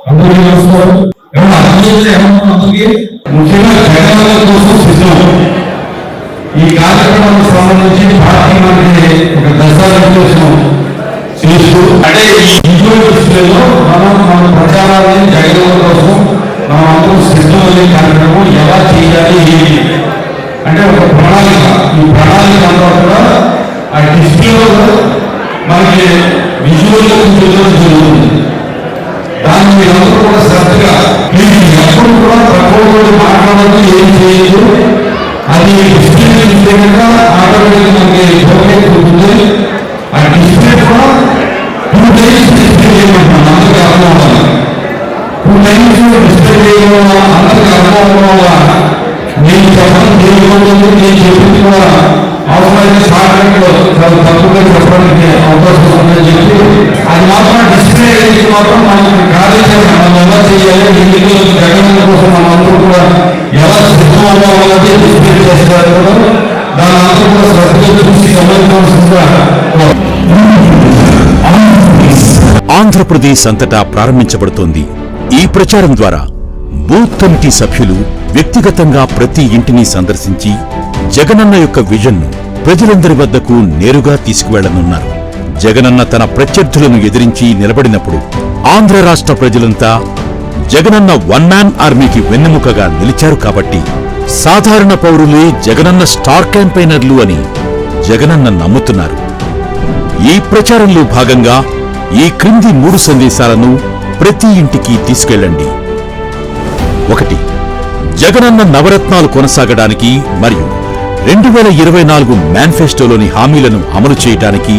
అందరికీ నమస్కారం. ముఖ్యంగా జగనన్న కోసం సిద్ధం ఈ కార్యక్రమానికి సంబంధించి పార్టీ మనకి ఒక దశానిర్దేశం చేస్తూ అంటే ఈ డిస్ప్లేలో మన ప్రచారాన్ని జగనన్న కోసం మనం అందరూ సిద్ధమయ్యే కార్యక్రమం ఎలా చేయాలి ఏంటి అంటే ఒక ప్రణాళిక. ఈ ప్రణాళిక అంతా కూడా ఆ డిస్ప్లేలో మనకి విజువల్గా చూపించడం జరుగుతుంది. దాన్ని మీరందరూ కూడా శ్రద్ధగా ఎప్పుడు కూడా ప్రపోజల్ మాట్లాడదు, ఏం చేయదు. అది డిస్ప్లే చూస్తే కనుక ఆటోమేటిక్ మనకి ఉంటుంది. ఆ డిస్ప్లే కూడా 2 days డిస్ప్లే చేయమంటాం. అందరికీ అర్థం అవ్వాలి. 2 times డిస్ప్లే చేయడం వల్ల అందరికీ అర్థం అవ్వడం వల్ల నేను చెప్పడం చేయకూడదు, నేను చెప్పింది కూడా అవసరమైతే షార్ట్కట్లో చాలా తక్కువగా చెప్పడానికి అవకాశం ఉందని చెప్పి అది మాత్రం డిస్ప్లే అయితే మాత్రం మనకి ఖాళీ చేయాలి. మనం ఎలా చేయాలి, ఎన్నికల జగనన్న కోసం మనం అందరూ కూడా ఎలా సిద్ధం అవ్వాలన్నది డిస్ప్లే చేస్తారు కదా. దాని అందరూ కూడా శ్రద్ధగా చూసి గమనించవలసిందిగా. ఆంధ్రప్రదేశ్ అంతటా ప్రారంభించబడుతోంది ఈ ప్రచారం ద్వారా. బూత్ కమిటీ సభ్యులు వ్యక్తిగతంగా ప్రతి ఇంటిని సందర్శించి జగనన్న యొక్క విజన్ను ప్రజలందరి వద్దకు నేరుగా తీసుకువెళ్లనున్నారు. జగనన్న తన ప్రత్యర్థులను ఎదిరించి నిలబడినప్పుడు ఆంధ్ర రాష్ట్ర ప్రజలంతా జగనన్న వన్ మ్యాన్ ఆర్మీకి వెన్నెముకగా నిలిచారు. కాబట్టి సాధారణ పౌరులే జగనన్న స్టార్ క్యాంపెయినర్లు అని జగనన్న నమ్ముతున్నారు. ఈ ప్రచారంలో భాగంగా ఈ క్రింది 3 సందేశాలను ప్రతి ఇంటికి తీసుకెళ్లండి. 1. జగనన్న నవరత్నాలు కొనసాగడానికి మరియు 2024 మేనిఫెస్టోలోని హామీలను అమలు చేయడానికి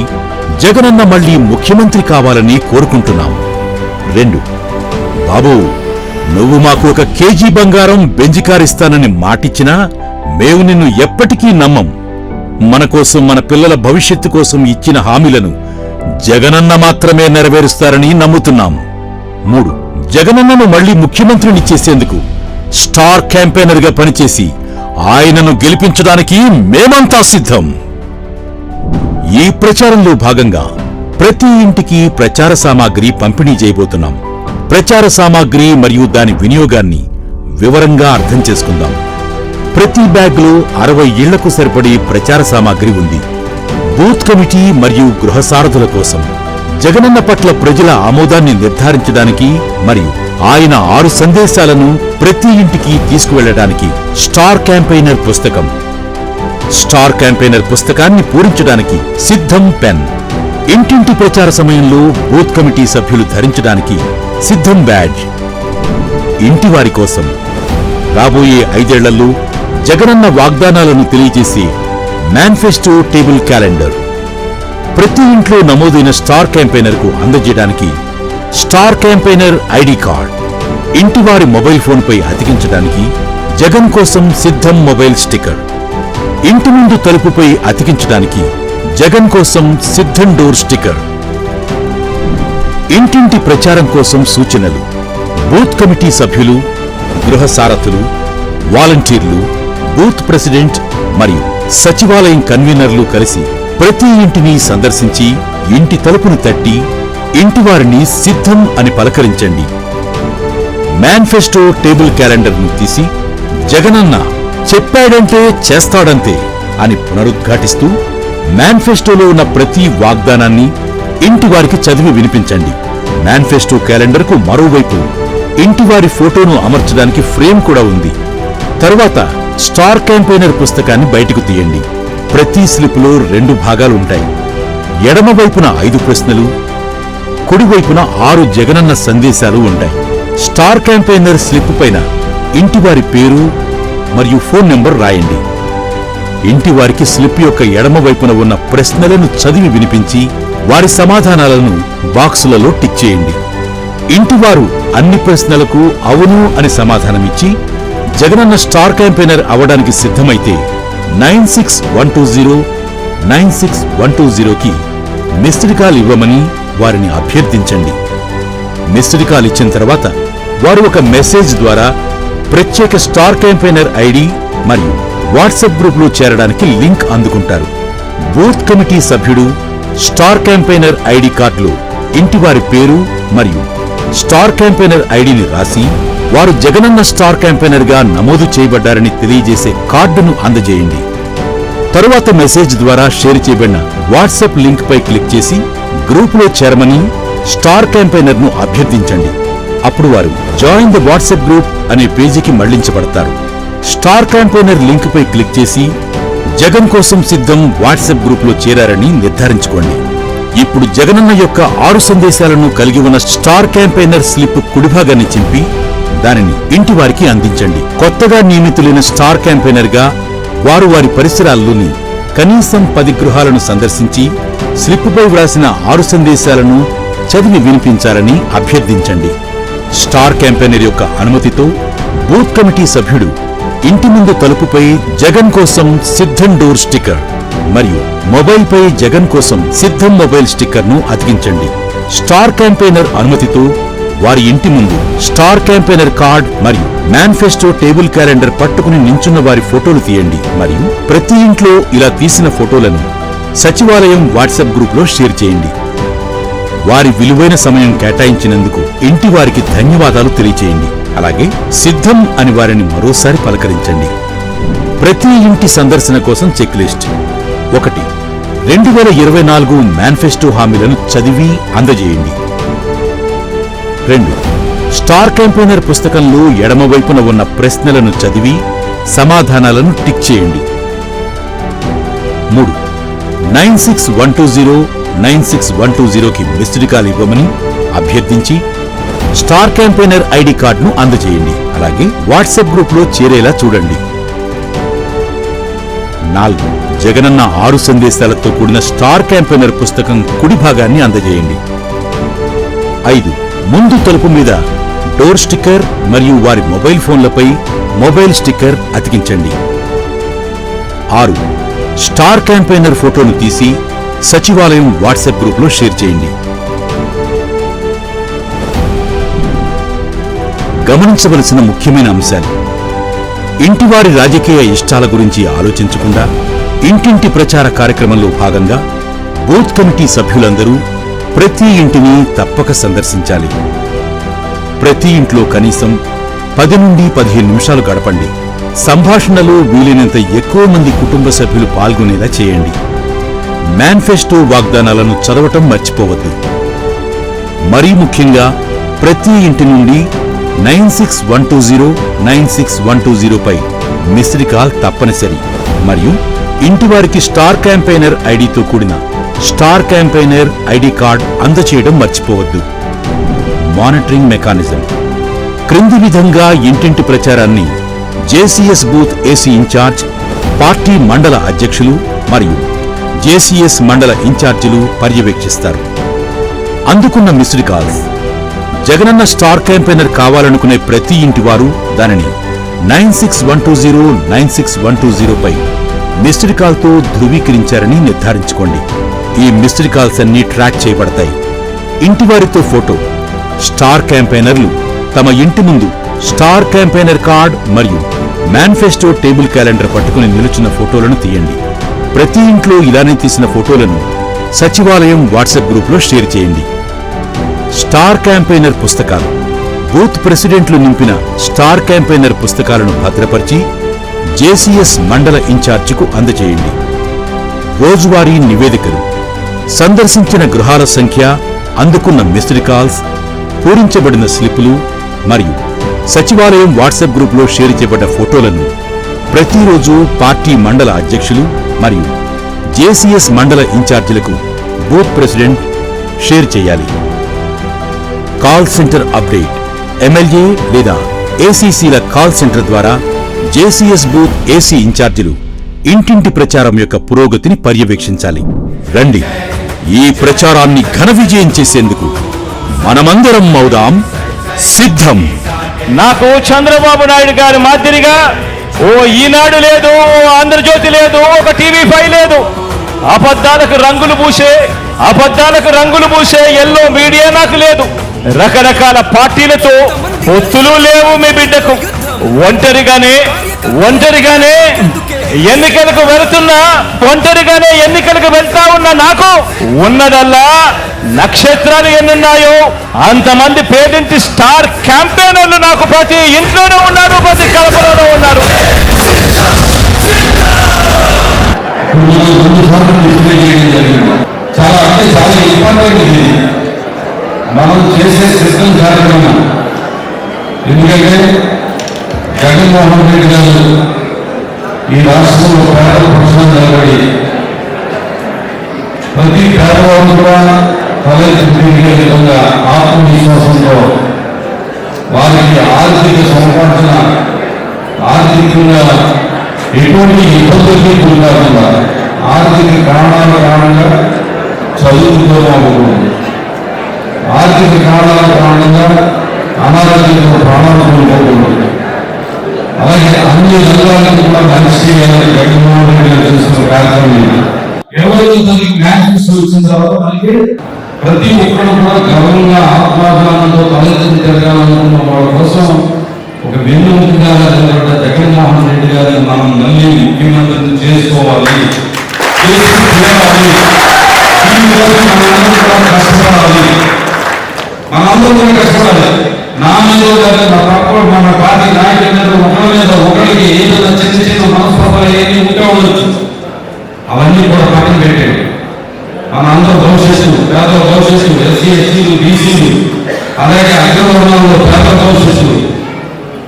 జగనన్న మళ్లీ ముఖ్యమంత్రి కావాలని కోరుకుంటున్నాం. 2. బాబూ, నువ్వు మాకు 1 కేజీ బంగారం బెంజికారిస్తానని మాటిచ్చినా మేము నిన్ను ఎప్పటికీ నమ్మం. మన కోసం, మన పిల్లల భవిష్యత్తు కోసం ఇచ్చిన హామీలను జగనన్న మాత్రమే నెరవేరుస్తారని నమ్ముతున్నాం. 3. జగనన్నను మళ్లీ ముఖ్యమంత్రిని చేసేందుకు స్టార్ క్యాంపెయినర్గా పనిచేసి ఆయనను గెలిపించడానికి మేమంతా సిద్ధం. ఈ ప్రచారంలో భాగంగా ప్రతి ఇంటికి ప్రచార సామాగ్రి పంపిణీ చేయబోతున్నాం. ప్రచార సామాగ్రి మరియు దాని వినియోగాన్ని వివరంగా అర్థం చేసుకుందాం. ప్రతి బ్యాగ్లో 60 ఇళ్లకు సరిపడే ప్రచార సామాగ్రి ఉంది. బూత్ కమిటీ మరియు గృహ సారథుల కోసం జగనన్న పట్ల ప్రజల ఆమోదాన్ని నిర్ధారించడానికి మరియు ఆయన 6 సందేశాలను ప్రతి ఇంటికి తీసుకువెళ్లడానికి స్టార్ క్యాంపెయినర్ పుస్తకం, స్టార్ క్యాంపెయినర్ పుస్తకాన్ని పూరించడానికి సిద్ధం పెన్, ఇంటింటి ప్రచార సమయంలో బూత్ కమిటీ సభ్యులు ధరించడానికి సిద్ధం బ్యాడ్జ్, ఇంటివారి కోసం రాబోయే 5 ఏళ్లలో జగనన్న వాగ్దానాలను తెలియజేసే మేనిఫెస్టో టేబుల్ క్యాలెండర్, ప్రతి ఇంట్లో నమోదైన స్టార్ క్యాంపెయినర్కు అందజేయడానికి స్టార్ క్యాంపెయినర్ ఐడి కార్డ్, ఇంటివారి మొబైల్ ఫోన్పై అతికించడానికి జగన్ కోసం సిద్ధం మొబైల్ స్టిక్కర్, ఇంటి ముందు తలుపుపై అతికించడానికి జగన్ కోసం సిద్ధం డోర్ స్టిక్కర్, ఇంటింటి ప్రచారం కోసం సూచనలు, బూత్ కమిటీ సభ్యులు, గృహ సారథులు, వాలంటీర్లు, బూత్ ప్రెసిడెంట్ మరియు సచివాలయం కన్వీనర్లు కలిసి ప్రతి ఇంటిని సందర్శించి ఇంటి తలుపును తట్టి ఇంటివారిని సిద్ధం అని పలకరించండి. మేనిఫెస్టో టేబుల్ క్యాలెండర్ను తీసి జగనన్న చెప్పాడంటే చేస్తాడంతే అని పునరుద్ఘాటిస్తూ మేనిఫెస్టోలో ఉన్న ప్రతి వాగ్దానాన్ని ఇంటివారికి చదివి వినిపించండి. మేనిఫెస్టో క్యాలెండర్కు మరోవైపు ఇంటివారి ఫోటోను అమర్చడానికి ఫ్రేమ్ కూడా ఉంది. తరువాత స్టార్ క్యాంపెయినర్ పుస్తకాన్ని బయటకు తీయండి. ప్రతి స్లిప్లో 2 భాగాలుంటాయి. ఎడమవైపున 5 ప్రశ్నలు, కుడివైపున 6 జగనన్న సందేశాలు ఉంటాయి. స్టార్ క్యాంపెయినర్ స్లిప్ పైన ఇంటివారి పేరు మరియు ఫోన్ నెంబర్ రాయండి. ఇంటివారికి స్లిప్ యొక్క ఎడమవైపున ఉన్న ప్రశ్నలను చదివి వినిపించి వారి సమాధానాలను బాక్సులలో టిక్ చేయండి. ఇంటివారు అన్ని ప్రశ్నలకు అవును అని సమాధానమిచ్చి జగనన్న స్టార్ క్యాంపెయినర్ అవడానికి సిద్ధమైతే 9612096120కి మిస్డ్ కాల్ ఇవ్వమని వారిని అభ్యర్థించండి. మిస్డ్ కాల్ ఇచ్చిన తర్వాత వారు ఒక మెసేజ్ ద్వారా ప్రత్యేక స్టార్ క్యాంపెయినర్ ఐడి మరియు వాట్సాప్ గ్రూప్లో చేరడానికి లింక్ అందుకుంటారు. బూత్ కమిటీ సభ్యుడు స్టార్ క్యాంపెయినర్ ఐడి కార్డులో ఇంటివారి పేరు మరియు స్టార్ క్యాంపెయినర్ ఐడిని రాసి వారు జగనన్న స్టార్ క్యాంపెయినర్ గా నమోదు చేయబడ్డారని తెలియజేసే కార్డును అందజేయండి. తరువాత మెసేజ్ ద్వారా షేర్ చేయబడిన వాట్సాప్ లింక్ పై క్లిక్ చేసి గ్రూపులో చేరమని స్టార్ క్యాంపెయినర్ ను అభ్యర్థించండి. అప్పుడు వారు జాయిన్ ద వాట్సాప్ గ్రూప్ అనే పేజీకి మళ్లించబడతారు. స్టార్ క్యాంపెయినర్ లింక్ పై క్లిక్ చేసి జగన్ కోసం సిద్ధం వాట్సాప్ గ్రూపులో చేరారని నిర్ధారించుకోండి. ఇప్పుడు జగనన్న యొక్క 6 సందేశాలను కలిగి ఉన్న స్టార్ క్యాంపెయినర్ స్లిప్ కుడిభాగాన్ని చింపి దానిని ఇంటి వారికి అందించండి. కొత్తగా నియమితులైన స్టార్ క్యాంపెయినర్ గా వారు వారి పరిసరాల్లోని కనీసం 10 గృహాలను సందర్శించి స్లిప్పుపై వ్రాసిన 6 సందేశాలను చదివి వినిపించాలని అభ్యర్థించండి. స్టార్ క్యాంపెయినర్ యొక్క అనుమతితో బూత్ కమిటీ సభ్యుడు ఇంటి ముందు తలుపుపై జగన్ కోసం సిద్ధం డోర్ స్టిక్కర్ మరియు మొబైల్ పై జగన్ కోసం సిద్ధం మొబైల్ స్టిక్కర్ ను అతికించండి. స్టార్ క్యాంపెయినర్ అనుమతితో వారి ఇంటి ముందు స్టార్ క్యాంపెయినర్ కార్డ్ మరియు మేనిఫెస్టో టేబుల్ క్యాలెండర్ పట్టుకుని నించున్న వారి ఫోటోలు తీయండి మరియు ప్రతి ఇంట్లో ఇలా తీసిన ఫోటోలను సచివాలయం వాట్సాప్ గ్రూపులో షేర్ చేయండి. వారి విలువైన సమయం కేటాయించినందుకు ఇంటి వారికి ధన్యవాదాలు తెలియచేయండి. అలాగే సిద్ధం అని వారిని మరోసారి పలకరించండి. ప్రతి ఇంటి సందర్శన కోసం చెక్ లిస్ట్. 1. 2024 మేనిఫెస్టో హామీలను చదివి అందజేయండి. 2. స్టార్ క్యాంపెయినర్ పుస్తకంలో ఎడమవైపున ఉన్న ప్రశ్నలను చదివి సమాధానాలను టిక్ చేయండి. 3. 9612096120కి మిస్డ్ కాల్ ఇవ్వమని అభ్యర్థించి స్టార్ క్యాంపెయినర్ ఐడి కార్డును అందజేయండి. అలాగే వాట్సాప్ గ్రూపులో చేరేలా చూడండి. 4. జగనన్న 6 సందేశాలతో కూడిన స్టార్ క్యాంపెయినర్ పుస్తకం కుడి భాగాన్ని అందజేయండి. 5. ముందు తలుపు మీద డోర్ స్టిక్కర్ మరియు వారి మొబైల్ ఫోన్లపై మొబైల్ స్టిక్కర్ అతికించండి. 6. స్టార్ క్యాంపెయినర్ ఫోటోను తీసి సచివాలయం వాట్సాప్ గ్రూపులో షేర్ చేయండి. గమనించవలసిన ముఖ్యమైన అంశాలు: ఇంటివారి రాజకీయ ఇష్టాల గురించి ఆలోచించకుండా ఇంటింటి ప్రచార కార్యక్రమంలో భాగంగా బూత్ కమిటీ సభ్యులందరూ ప్రతి ఇంటిని తప్పక సందర్శించాలి. ప్రతి ఇంట్లో కనీసం 10 నుండి 15 నిమిషాలు గడపండి. సంభాషణలో వీలైనంత ఎక్కువ మంది కుటుంబ సభ్యులు పాల్గొనేలా చేయండి. మేనిఫెస్టో వాగ్దానాలను చదవటం మర్చిపోవద్దు. మరీ ముఖ్యంగా ప్రతి ఇంటి నుండి 9612096120 పై మిస్డ్ కాల్ తప్పనిసరి. మరియు ఇంటివారికి స్టార్ క్యాంపెయినర్ ఐడితో కూడిన స్టార్ క్యాంపెయినర్ ఐడి కార్డ్ అందచేయడం మర్చిపోవద్దు. Monitoring mechanism. క్రింది విధంగా ఇంటింటి ప్రచారాన్ని JCS booth AC incharge, party మండల అధ్యక్షులు మరియు జేసీఎస్ మండల ఇన్ఛార్జీలు పర్యవేక్షిస్తారు. అందుకున్న missed calls: Jagananna star campaigner కావాలనుకునే ప్రతి ఇంటివారు దానిని 9612096120 పై మిస్డ్ కాల్తో ధృవీకరించారని నిర్ధారించుకోండి. ఈ మిస్డ్ కాల్స్ అన్నీ ట్రాక్ చేయబడతాయి. ఇంటివారితో ఫోటో. స్టార్ క్యాంపెయినర్లు తమ ఇంటి ముందు స్టార్ క్యాంపెయినర్ కార్డ్ మరియు మేనిఫెస్టో టేబుల్ క్యాలెండర్ పట్టుకుని నిలుచున్న ఫోటోలను తీయండి. ప్రతి ఇంట్లో ఇలానే తీసిన ఫోటోలను సచివాలయం వాట్సాప్ గ్రూపులో షేర్ చేయండి. స్టార్ క్యాంపెయినర్ పుస్తకాలు. బూత్ ప్రెసిడెంట్లు నింపిన స్టార్ క్యాంపెయినర్ పుస్తకాలను భద్రపరిచి జేసీఎస్ మండల ఇన్ఛార్జికు అందజేయండి. రోజువారీ నివేదికలు. సందర్శించిన గృహాల సంఖ్య, అందుకున్న మిస్డ్ కాల్స్, పూరించబడిన స్లిప్పులు మరియు సచివాలయం వాట్సాప్ గ్రూపులో షేర్ చేయబడ్డ ఫోటోలను ప్రతిరోజు పార్టీ మండల అధ్యక్షులు మరియు జేసీఎస్ మండల ఇన్ఛార్జీలకు బూత్ ప్రెసిడెంట్ షేర్ చేయాలి. Call centre update. ఎమ్మెల్యే లేదా ఏసీసీల కాల్ సెంటర్ ద్వారా జేసీఎస్ బూత్ ఏసీ ఇన్ఛార్జీలు ఇంటింటి ప్రచారం యొక్క పురోగతిని పర్యవేక్షించాలి. రండి, ఈ ప్రచారాన్ని ఘన విజయం చేసేందుకు మనమందరం అవుదాం సిద్ధం. నాకు చంద్రబాబు నాయుడు గారి మాదిరిగా ఓ ఈనాడు లేదు, ఓ ఆంధ్రజ్యోతి లేదు, ఒక టీవీ5 లేదు. అబద్ధాలకు రంగులు పూసే ఎల్లో మీడియా నాకు లేదు. రకరకాల పార్టీలతో పొత్తులు లేవు మీ బిడ్డకు. ఒంటరిగానే ఎన్నికలకు వెళ్తా ఉన్న నాకు ఉన్నదల్లా నక్షత్రాలు ఎన్నున్నాయో అంతమంది పేదింటి స్టార్ క్యాంపెయినర్లు నాకు ప్రతి ఇంట్లోనూ ఉన్నారు, ప్రతి కడపలోనూ ఉన్నారు. చాలా ఇంపార్టెంట్ ఇది మనం చేసే సిస్టమ్ కార్యక్రమం. ఎందుకంటే జగన్మోహన్ రెడ్డి గారు ఈ రాష్ట్రంలో పేదల ప్రశ్న నిలబడి ప్రతి పేదవాళ్ళు కూడా తలెత్తి విధంగా ఆత్మవిశ్వాసంతో వారికి ఆర్థిక సంపాదన ఆర్థికంగా ఎటువంటి ఇబ్బందులకి గురి కాకుండా ఆర్థిక కారణంగా చదువుతో అవ్వకూడదు, ఆర్థిక కారణంగా అనారోగ్యంతో ప్రాణాలు కోల్పోకూడదు. అలాగే అన్ని రంగాలకు కూడా మంచి చేయాలని జగన్మోహన్ రెడ్డి గారు చేస్తున్న కార్యక్రమం. 20వ తారీఖు మేనిఫెస్టో వచ్చిన తర్వాత మనకి ప్రతి ఒక్కరు కూడా గర్వంగా ఆత్మాభిమానంతో తలెత్తి జరగాలనుకున్న వాళ్ళ కోసం ఒక వెన్నుముకగా జగన్మోహన్ రెడ్డి గారిని మనం మళ్ళీ ముఖ్యమంత్రిని చేసుకోవాలి, మనందరూ కూడా కష్టపడాలి. నా మీద నా తక్కువ మన పార్టీ నాయకులు ఒకరి మీద ఒకరికి ఏదైనా చిన్న చిన్న మనస్పర్ధలు ఏమి ఉంటే ఉండొచ్చు, అవన్నీ కూడా పక్కన పెట్టేవి. మన అందరూ భవిష్యత్తు, పేదల భవిష్యత్తు, ఎస్సీ ఎస్టీలు బీసీలు అలాగే అగ్రవర్ణాల్లో పేదల భవిష్యత్తు,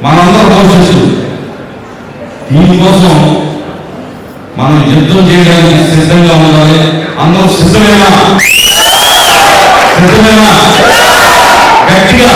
మనందరూ భవిష్యత్తు. దీనికోసం మనం యుద్ధం చేయడానికి సిద్ధంగా ఉండాలి. అందరూ సిద్ధమేనా? గట్టిగా